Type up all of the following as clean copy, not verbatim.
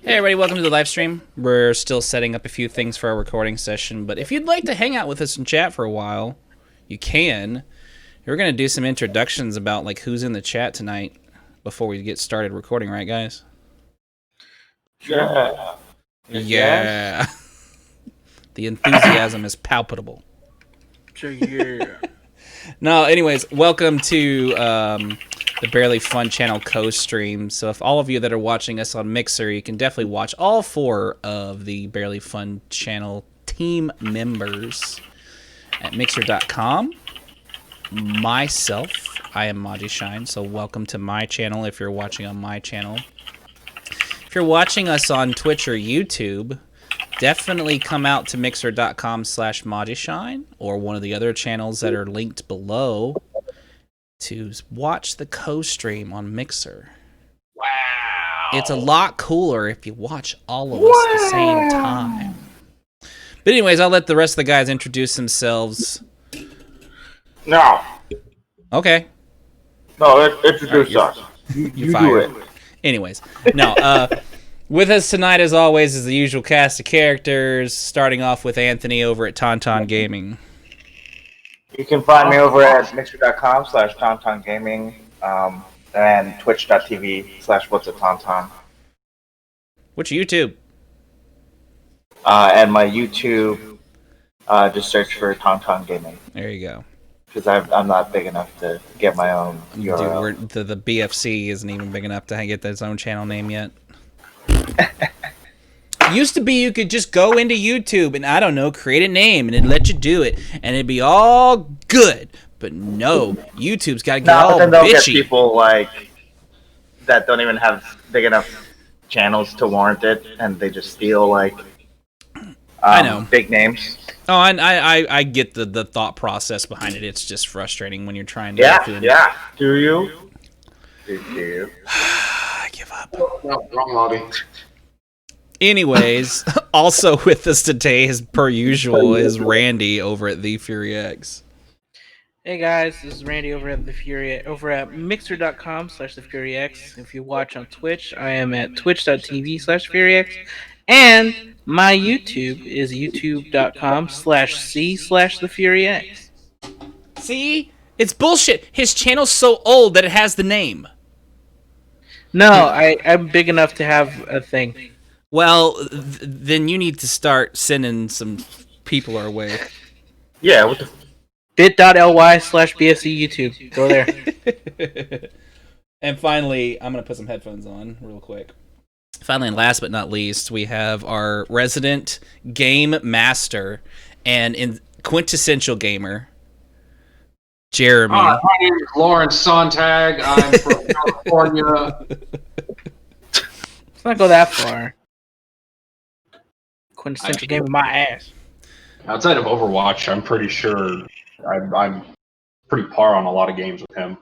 Hey everybody, welcome to the live stream. We're still setting up a few things for our recording session, but if you'd like to hang out with us and chat for a while, you can. We're going to do some introductions about like who's in the chat tonight before we get started recording, right guys? Yeah. Yeah. The enthusiasm is palpable. Yeah. No, anyways, welcome to the Barely Fun channel co-stream. So if all of you that are watching us on Mixer, you can definitely watch all 4 of the Barely Fun channel team members at mixer.com. Myself, I am Maji Shine, so welcome to my channel if you're watching on my channel. If you're watching us on Twitch or YouTube, definitely come out to mixer.com/MajiShine or one of the other channels that are linked below to watch the co-stream on Mixer. Wow. It's a lot cooler if you watch all of us at the same time. But anyways, I'll let the rest of the guys introduce themselves. No. Okay. No, introduce us. You do it. Anyways, no, with us tonight, as always, is the usual cast of characters, starting off with Anthony over at Tauntaun Gaming. You can find me over at mixer.com/TauntaunGaming and twitch.tv/what'satauntaun. What's your YouTube? And my YouTube, just search for Tauntaun Gaming. There you go. Because I'm not big enough to get my own URL. Dude, the BFC isn't even big enough to get its own channel name yet. Used to be you could just go into YouTube and, I don't know, create a name and it'd let you do it and it'd be all good. But no, YouTube's got to get all then they'll get bitchy. people like that don't even have big enough channels to warrant it, and they just steal like I know big names. Oh, and I get the thought process behind it. It's just frustrating when you're trying to. Yeah. Do you? Do you? I give up. No, wrong lobby. Anyways, also with us today, as per usual, is Randy over at The Fury X. Hey guys, this is Randy over at mixer.com/TheFuryX. If you watch on Twitch, I am at twitch.tv/FuryX. And my YouTube is youtube.com/C/TheFuryX. See? It's bullshit. His channel's so old that it has the name. No, I'm big enough to have a thing. Well, then you need to start sending some people our way. Yeah, what the... bit.ly/BFC YouTube. Go there. And finally, I'm going to put some headphones on real quick. Finally, and last but not least, we have our resident game master and quintessential gamer, Jeremy. My name is Lawrence Sontag. I'm from California. Let's not go that far. Quintessential game of my ass. Outside of Overwatch, I'm pretty sure I'm pretty par on a lot of games with him.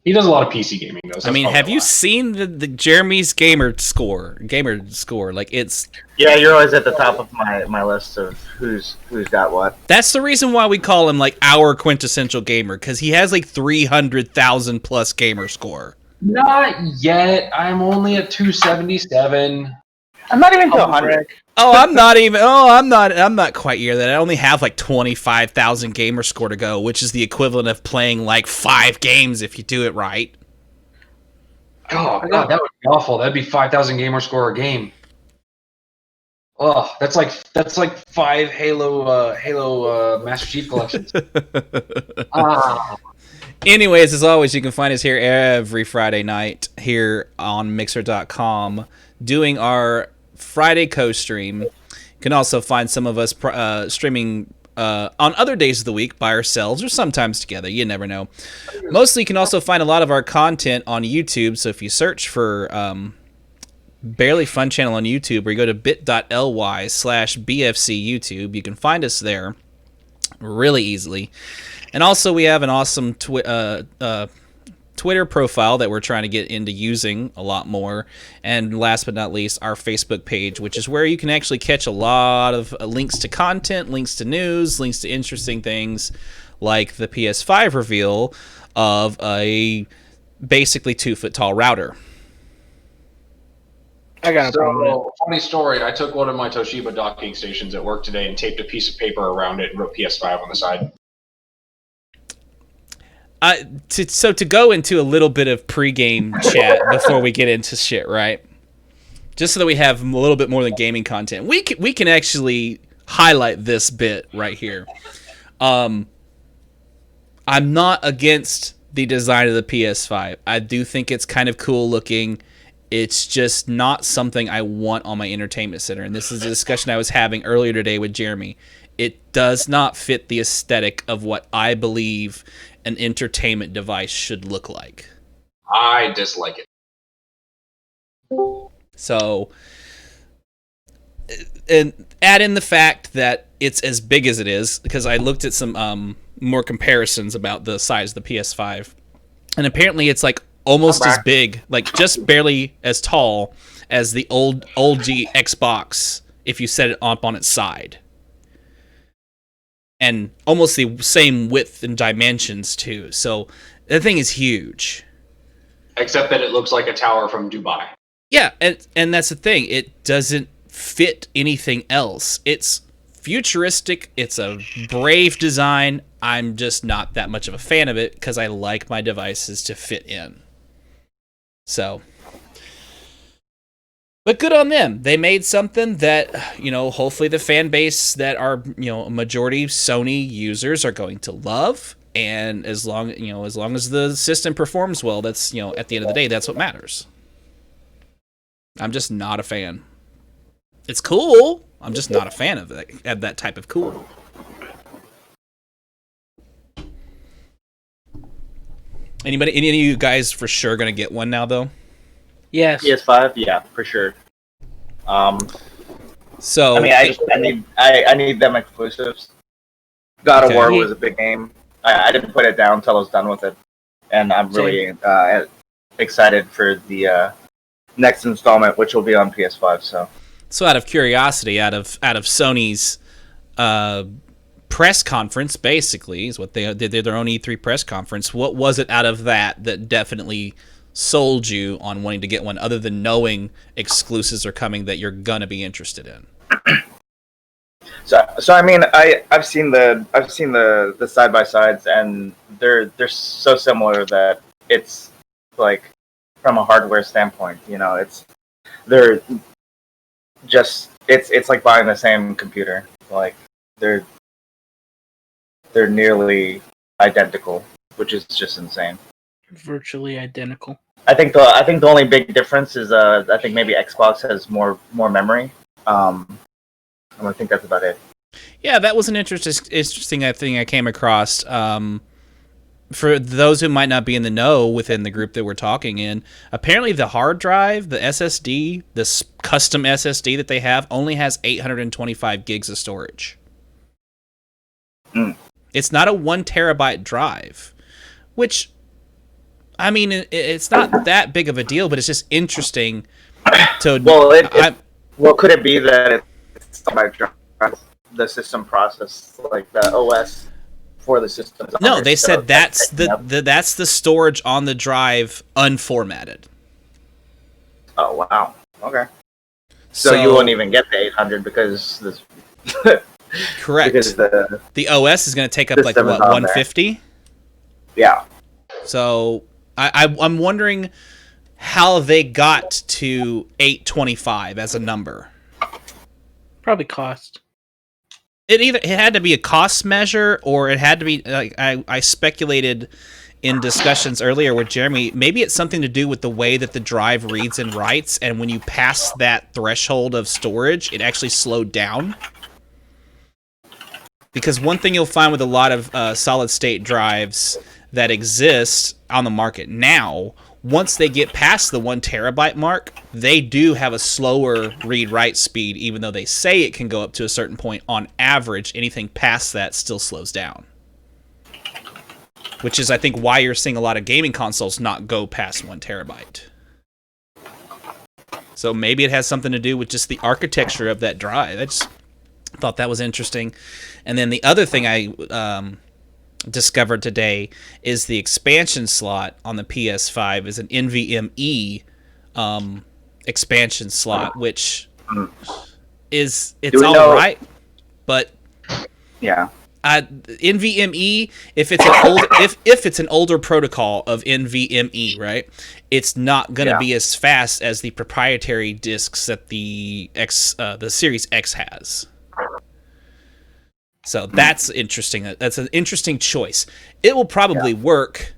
He does a lot of PC gaming, though. So I mean, have you seen the Jeremy's gamer score? Like, it's... Yeah, you're always at the top of my list of who's got what. That's the reason why we call him, like, our quintessential gamer, because he has, like, 300,000 plus gamer score. Not yet. I'm only at 277. I'm not even to 100. I'm not quite near that. I only have like 25,000 gamer score to go, which is the equivalent of playing like 5 games if you do it right. Oh god, that would be awful. That'd be 5,000 gamer score a game. Oh, that's like 5 Halo Master Chief collections. Anyways, as always, you can find us here every Friday night here on Mixer.com doing our Friday co-stream. You can also find some of us streaming on other days of the week by ourselves or sometimes together. You never know. Mostly, you can also find a lot of our content on YouTube. So if you search for Barely Fun channel on YouTube, or you go to bit.ly/BFC YouTube, you can find us there really easily. And also, we have an awesome Twitter profile that we're trying to get into using a lot more. And last but not least, our Facebook page, which is where you can actually catch a lot of links to content, links to news, links to interesting things like the PS5 reveal of a basically 2-foot tall router. I got a problem with it. So, funny story. I took one of my Toshiba docking stations at work today and taped a piece of paper around it and wrote PS5 on the side. So to go into a little bit of pregame chat before we get into shit, right? Just so that we have a little bit more than gaming content, we can actually highlight this bit right here. I'm not against the design of the PS5. I do think it's kind of cool looking. It's just not something I want on my entertainment center. And this is a discussion I was having earlier today with Jeremy. It does not fit the aesthetic of what I believe an entertainment device should look like. I dislike it. So, and add in the fact that it's as big as it is, because I looked at some more comparisons about the size of the PS5, and apparently it's like almost as big, like just barely as tall as the old Xbox if you set it up on its side. And almost the same width and dimensions too. So the thing is huge. Except that it looks like a tower from Dubai. Yeah, and that's the thing. It doesn't fit anything else. It's futuristic. It's a brave design. I'm just not that much of a fan of it because I like my devices to fit in. So, but good on them. They made something that, hopefully the fan base that are, a majority Sony users are going to love. And as long as the system performs well, that's, at the end of the day, that's what matters. I'm just not a fan. It's cool. I'm just not a fan of that type of cool. Any of you guys for sure gonna get one now, though? Yes. PS5, yeah, for sure. So I mean, I need them exclusives. God of War was a big game. I didn't put it down until I was done with it, and I'm really excited for the next installment, which will be on PS5. So out of curiosity, out of Sony's press conference, basically, is what they did, their own E3 press conference. What was it out of that definitely sold you on wanting to get one, other than knowing exclusives are coming that you're gonna be interested in? So I mean, I've seen the side by sides, and they're so similar that it's like, from a hardware standpoint, they're just it's like buying the same computer. Like they're nearly identical, which is just insane. Virtually identical. I think the only big difference is I think maybe Xbox has more memory. I think that's about it. Yeah, that was an interesting thing I came across. For those who might not be in the know within the group that we're talking in, apparently the hard drive, the SSD, this custom SSD that they have, only has 825 gigs of storage. It's not a 1 terabyte drive, which, I mean, it's not that big of a deal, but it's just interesting to... Well, could it be that it's the system process, like the OS for the system? No, they said that's the storage on the drive unformatted. Oh, wow. Okay. So you won't even get the 800 because this... Correct. Because the OS is going to take up like, what, 150? Yeah. So I'm wondering how they got to 825 as a number. Probably cost. It had to be a cost measure, or it had to be, like, I speculated in discussions earlier with Jeremy, maybe it's something to do with the way that the drive reads and writes, and when you pass that threshold of storage, it actually slowed down. Because one thing you'll find with a lot of solid-state drives that exist on the market now, once they get past the 1 terabyte mark, they do have a slower read-write speed, even though they say it can go up to a certain point. On average, anything past that still slows down. Which is, I think, why you're seeing a lot of gaming consoles not go past 1 terabyte. So maybe it has something to do with just the architecture of that drive. I just thought that was interesting. And then the other thing I discovered today is the expansion slot on the PS5 is an NVMe expansion slot, which it's Do we all know- right, but Yeah. NVMe, if it's an older protocol of NVMe, right, it's not going to be as fast as the proprietary disks that the Series X has. So that's interesting. That's an interesting choice. It will probably work,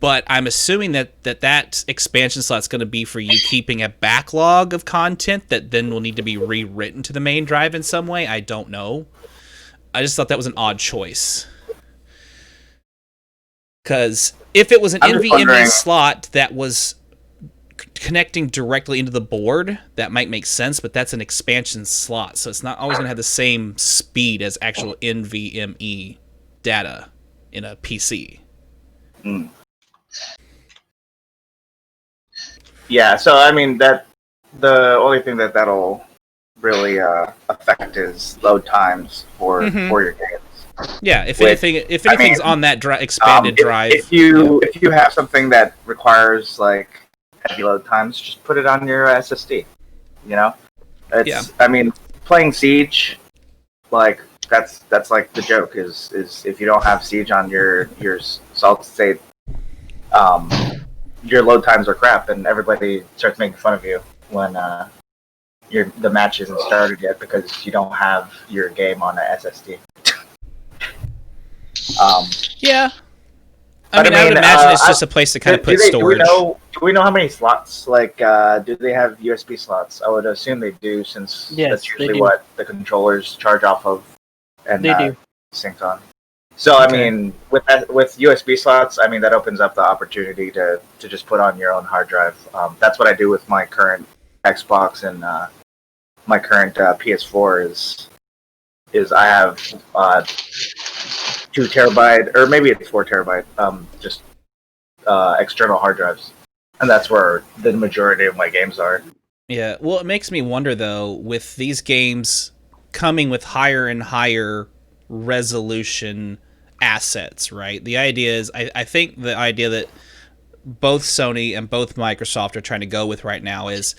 but I'm assuming that expansion slot's going to be for you keeping a backlog of content that then will need to be rewritten to the main drive in some way. I don't know. I just thought that was an odd choice. Because if it was an NVMe slot that was connecting directly into the board, that might make sense, but that's an expansion slot, so it's not always going to have the same speed as actual NVMe data in a PC. Yeah, so I mean that the only thing that'll really affect is load times for your games. Yeah, if anything's on that expanded drive. If you have something that requires like heavy load times, just put it on your SSD. You know, I mean, playing Siege, like that's like the joke is if you don't have Siege on your solid state, your load times are crap, and everybody starts making fun of you when the match isn't started yet because you don't have your game on an SSD. Yeah. I mean, I would imagine it's just a place to kind of put storage. Do we know how many slots? Like, do they have USB slots? I would assume they do, since that's usually what the controllers charge off of and they do sync on. So, I mean, with USB slots, I mean that opens up the opportunity to just put on your own hard drive. That's what I do with my current Xbox and my current PS4 is I have 2 terabyte, or maybe it's 4 terabyte, just external hard drives, and that's where the majority of my games are. Yeah, well, it makes me wonder though, with these games coming with higher and higher resolution assets, right? The idea is, I think the idea that both Sony and both Microsoft are trying to go with right now is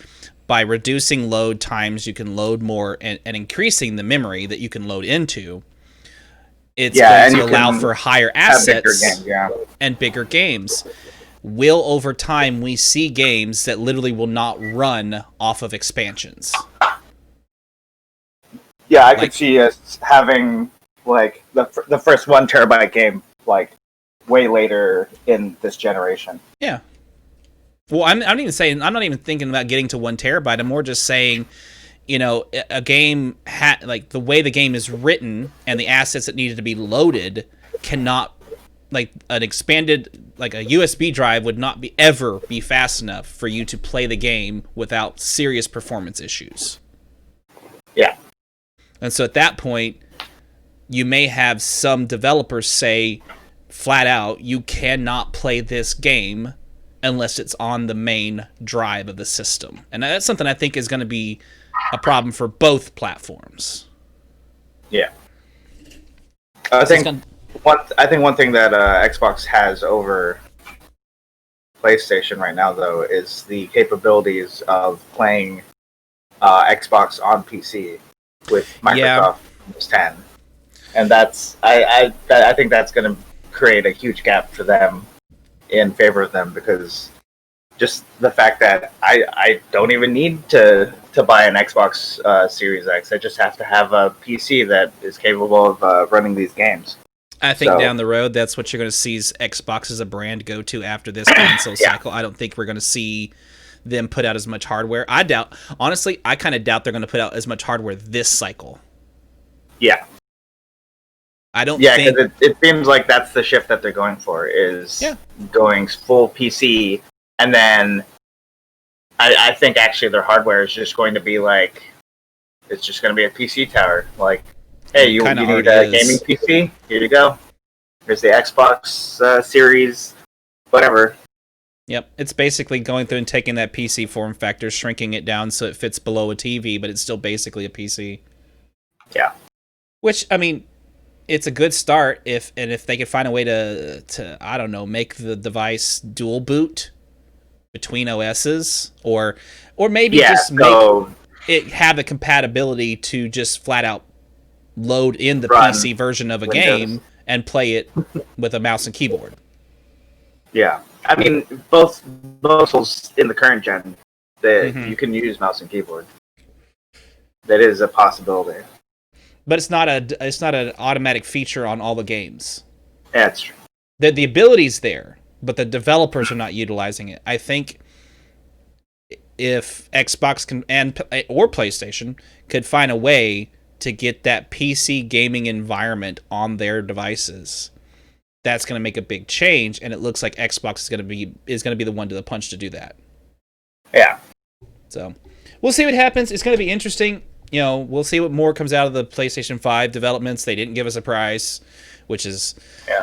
by reducing load times, you can load more, and increasing the memory that you can load into. It's going to allow for higher assets and bigger games. Will, over time, we see games that literally will not run off of expansions? Yeah, I could see us having like the first 1 terabyte game like way later in this generation. Yeah. Well, I'm not even thinking about getting to 1 terabyte. I'm more just saying, you know, a game like the way the game is written and the assets that needed to be loaded cannot, like an expanded, like a USB drive would not ever be fast enough for you to play the game without serious performance issues. Yeah. And so at that point, you may have some developers say flat out, you cannot play this game unless it's on the main drive of the system. And that's something I think is going to be a problem for both platforms. Yeah. I think one thing that Xbox has over PlayStation right now, though, is the capabilities of playing Xbox on PC with Microsoft Windows 10, and that's I think that's going to create a huge gap for them in favor of them, because just the fact that I don't even need to buy an Xbox Series X. I just have to have a PC that is capable of running these games. I think down the road, that's what you're going to see Xbox as a brand go to after this console cycle. I don't think we're going to see them put out as much hardware. I kind of doubt they're going to put out as much hardware this cycle. Yeah. I don't think... because it seems like that's the shift that they're going for, is going full PC, and then I think actually their hardware is just going to be like, it's just going to be a PC tower. Like, hey, you need a gaming PC? Here you go. Here's the Xbox Series, whatever. Yep, it's basically going through and taking that PC form factor, shrinking it down so it fits below a TV, but it's still basically a PC. Yeah. Which, I mean, it's a good start if they could find a way to I don't know, make the device dual boot between OSs, or maybe just make it have the compatibility to just flat out load in the PC version of a game and play it with a mouse and keyboard. Yeah, I mean both in the current gen that you can use mouse and keyboard. That is a possibility. But it's not an automatic feature on all the games. Yeah, it's true. The ability's there, but the developers are not utilizing it. I think if Xbox or PlayStation could find a way to get that PC gaming environment on their devices, that's going to make a big change, and it looks like Xbox is going to be the one to the punch to do that. Yeah. So we'll see what happens. It's going to be interesting. You know, we'll see what more comes out of the PlayStation 5 developments. They didn't give us a price, which is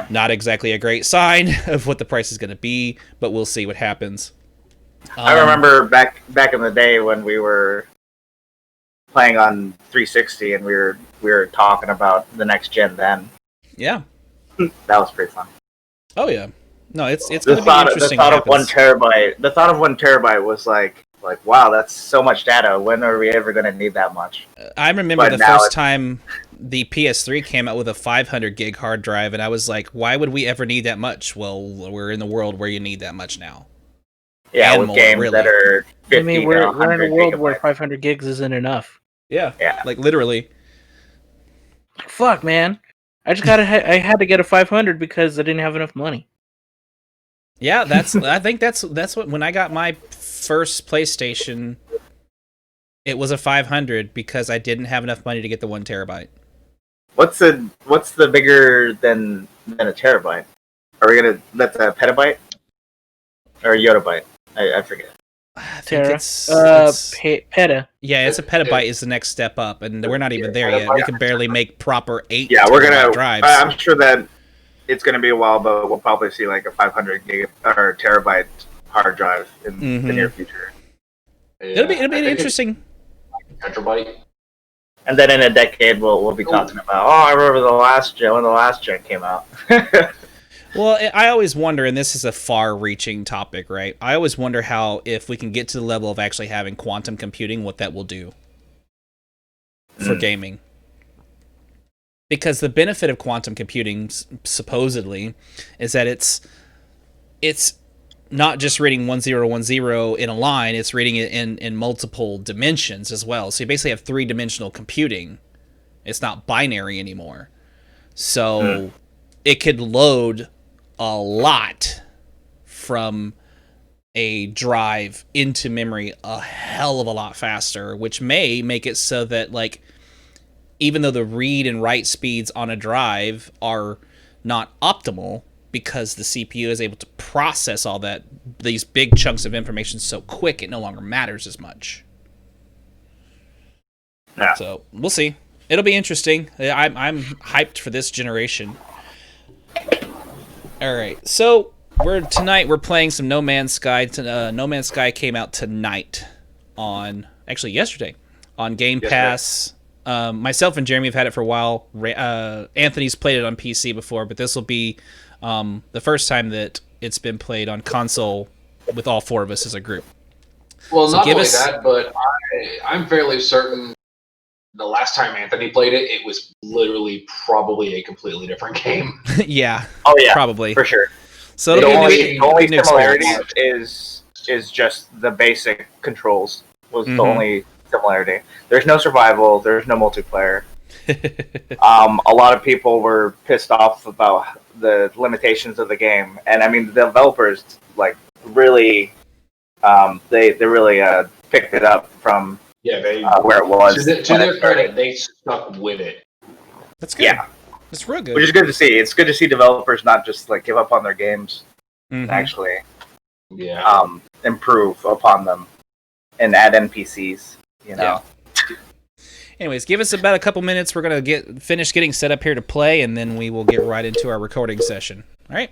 not exactly a great sign of what the price is going to be, but we'll see what happens. I remember back in the day when we were playing on 360 and we were talking about the next gen then. Yeah. That was pretty fun. Oh yeah. No, it's going to be interesting. The thought of 1 terabyte was like, wow, that's so much data. When are we ever going to need that much? I remember the first time the PS3 came out with a 500 gig hard drive, and I was like, why would we ever need that much? Well, we're in the world where you need that much now. Yeah, and with more, games that are 50 I mean, we're in a world gigabytes. where 500 gigs isn't enough. Yeah, like literally. Fuck, man. I had to get a 500 because I didn't have enough money. Yeah, I think that's what, when I got my first PlayStation, it was a 500 because I didn't have enough money to get the 1 terabyte. What's the bigger than a terabyte? That's a petabyte or a yottabyte? I forget. I think it's peta. Yeah, it's a petabyte is the next step up, and we're not even there yet. We can barely make proper 8 drives. I'm sure that it's going to be a while, but we'll probably see like a 500 gig or terabyte hard drive in the near future. Yeah, it'll be interesting. Tetrabyte. And then in a decade, we'll be talking about. Oh, I remember when the last gen came out. Well, I always wonder, and this is a far-reaching topic, right? I always wonder how, if we can get to the level of actually having quantum computing, what that will do for gaming. Because the benefit of quantum computing, supposedly, is that it's not just reading 1010 in a line, it's reading it in multiple dimensions as well. So you basically have 3-dimensional computing. It's not binary anymore. So it could load a lot from a drive into memory a hell of a lot faster, which may make it so that, like, even though the read and write speeds on a drive are not optimal, because the CPU is able to process these big chunks of information so quick, it no longer matters as much. Yeah. So we'll see. It'll be interesting. I'm hyped for this generation. All right, so tonight we're playing some No Man's Sky. No Man's Sky came out tonight yesterday on GamePass. Myself and Jeremy have had it for a while. Anthony's played it on PC before, but this will be the first time that it's been played on console with all 4 of us as a group. Well, so not only that, but I'm fairly certain the last time Anthony played it, it was literally probably a completely different game. Yeah. Oh yeah, probably for sure. So the only similarity is just the basic controls was the only similarity. There's no survival. There's no multiplayer. A lot of people were pissed off about the limitations of the game, and I mean the developers really picked it up from where it was. To their credit, they stuck with it. That's good. Yeah, it's real good. Which is good to see. It's good to see developers not just give up on their games, and actually, improve upon them and add NPCs. You know. Yeah. Anyways, give us about a couple minutes. We're gonna finish getting set up here to play, and then we will get right into our recording session. All right.